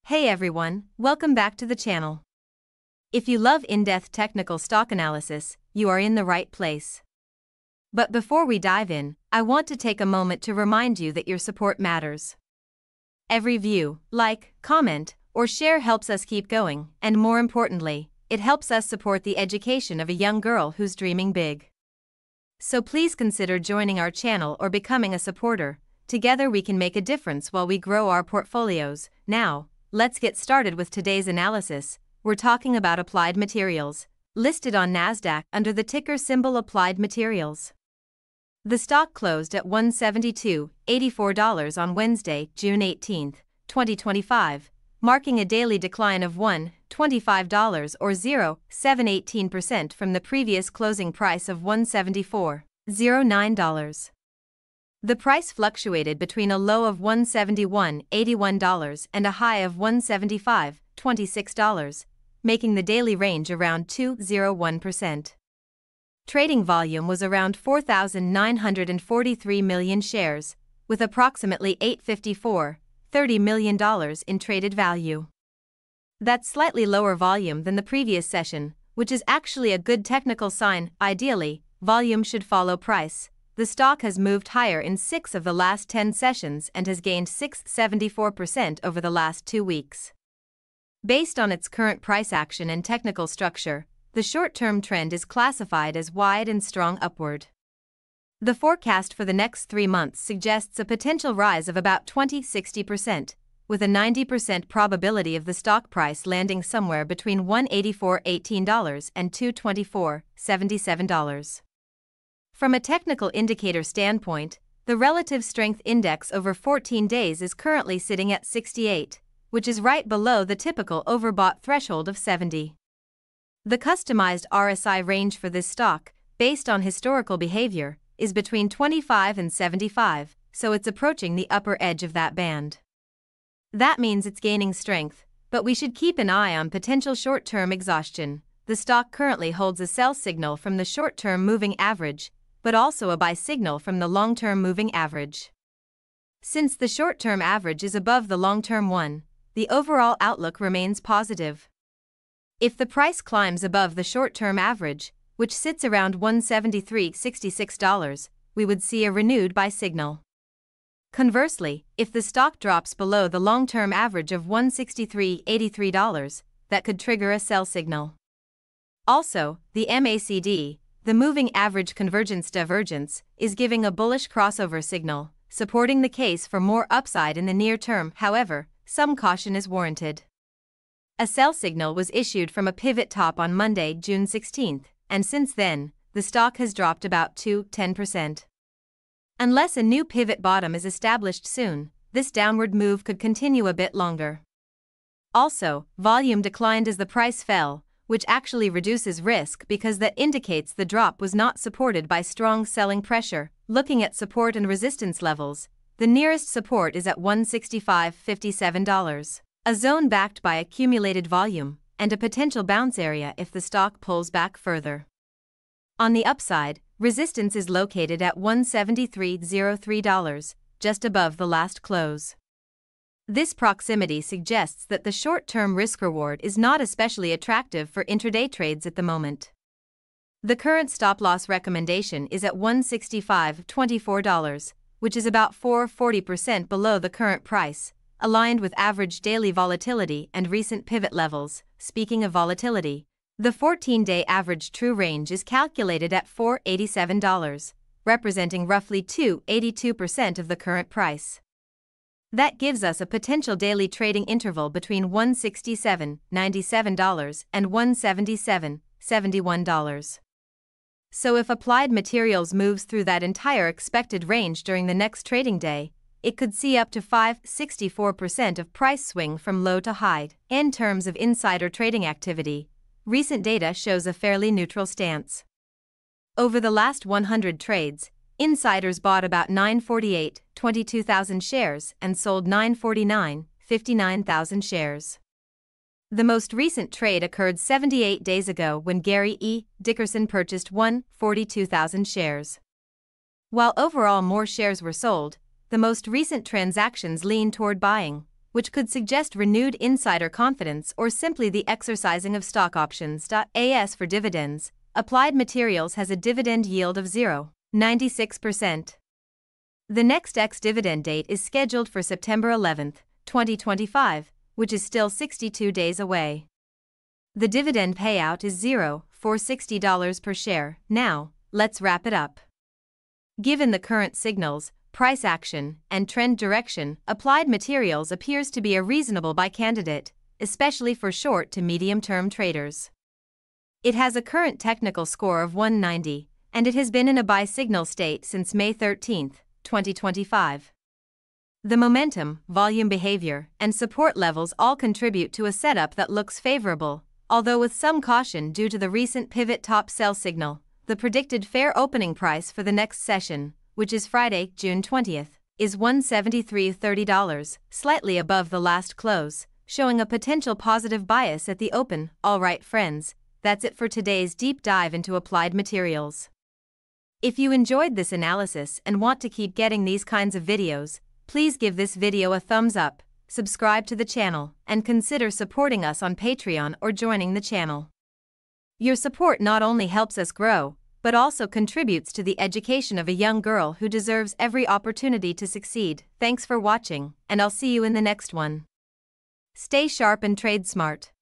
Hey everyone, welcome back to the channel. If you love in-depth technical stock analysis, you are in the right place. But before we dive in, I want to take a moment to remind you that your support matters. Every view, like, comment, or share helps us keep going, and more importantly, it helps us support the education of a young girl who's dreaming big. So please consider joining our channel or becoming a supporter. Together we can make a difference while we grow our portfolios. Now, let's get started with today's analysis. We're talking about Applied Materials, listed on NASDAQ under the ticker symbol Applied Materials. The stock closed at $172.84 on Wednesday, June 18, 2025, marking a daily decline of $125 or 0.718% from the previous closing price of $174.09. The price fluctuated between a low of $171.81 and a high of $175.26, making the daily range around 2.01%. Trading volume was around 4,943 million shares, with approximately $854.30 million in traded value. That's slightly lower volume than the previous session, which is actually a good technical sign. Ideally, volume should follow price. The stock has moved higher in 6 of the last 10 sessions and has gained 6.74% over the last 2 weeks. Based on its current price action and technical structure, the short-term trend is classified as wide and strong upward. The forecast for the next 3 months suggests a potential rise of about 20-60%, with a 90% probability of the stock price landing somewhere between $184.18 and $224.77. From a technical indicator standpoint, the relative strength index over 14 days is currently sitting at 68, which is right below the typical overbought threshold of 70. The customized RSI range for this stock, based on historical behavior, is between 25 and 75, so it's approaching the upper edge of that band. That means it's gaining strength, but we should keep an eye on potential short-term exhaustion. The stock currently holds a sell signal from the short-term moving average, but also a buy signal from the long-term moving average. Since the short-term average is above the long-term one, the overall outlook remains positive. If the price climbs above the short-term average, which sits around $173.66, we would see a renewed buy signal. Conversely, if the stock drops below the long-term average of $163.83, that could trigger a sell signal. Also, the MACD, the moving average convergence divergence, is giving a bullish crossover signal, supporting the case for more upside in the near term. However, some caution is warranted. A sell signal was issued from a pivot top on Monday, June 16, and since then, the stock has dropped about 10%. Unless a new pivot bottom is established soon, this downward move could continue a bit longer. Also, volume declined as the price fell, which actually reduces risk because that indicates the drop was not supported by strong selling pressure. Looking at support and resistance levels, the nearest support is at $165.57, a zone backed by accumulated volume, and a potential bounce area if the stock pulls back further. On the upside, resistance is located at $173.03, just above the last close. This proximity suggests that the short-term risk-reward is not especially attractive for intraday trades at the moment. The current stop-loss recommendation is at $165.24, which is about 40% below the current price, aligned with average daily volatility and recent pivot levels. Speaking of volatility, the 14-day average true range is calculated at $487, representing roughly 82% of the current price. That gives us a potential daily trading interval between $167.97 and $177.71. So if Applied Materials moves through that entire expected range during the next trading day, it could see up to 5.64% of price swing from low to high. In terms of insider trading activity, recent data shows a fairly neutral stance. Over the last 100 trades, insiders bought about 948,22,000 shares and sold 949,59,000 shares. The most recent trade occurred 78 days ago when Gary E. Dickerson purchased 142,000 shares. While overall more shares were sold, the most recent transactions lean toward buying, which could suggest renewed insider confidence or simply the exercising of stock options. As for dividends, Applied Materials has a dividend yield of 0.96%. The next ex-dividend date is scheduled for September 11, 2025, which is still 62 days away. The dividend payout is $0.60 per share. Now, let's wrap it up. Given the current signals, price action, and trend direction, Applied Materials appears to be a reasonable buy candidate, especially for short to medium-term traders. It has a current technical score of 190, and it has been in a buy signal state since May 13, 2025. The momentum, volume behavior, and support levels all contribute to a setup that looks favorable, although with some caution due to the recent pivot top sell signal. The predicted fair opening price for the next session, which is Friday, June 20th, is $173.30, slightly above the last close, showing a potential positive bias at the open. Alright friends, that's it for today's deep dive into Applied Materials. If you enjoyed this analysis and want to keep getting these kinds of videos, please give this video a thumbs up, subscribe to the channel, and consider supporting us on Patreon or joining the channel. Your support not only helps us grow, but also contributes to the education of a young girl who deserves every opportunity to succeed. Thanks for watching, and I'll see you in the next one. Stay sharp and trade smart.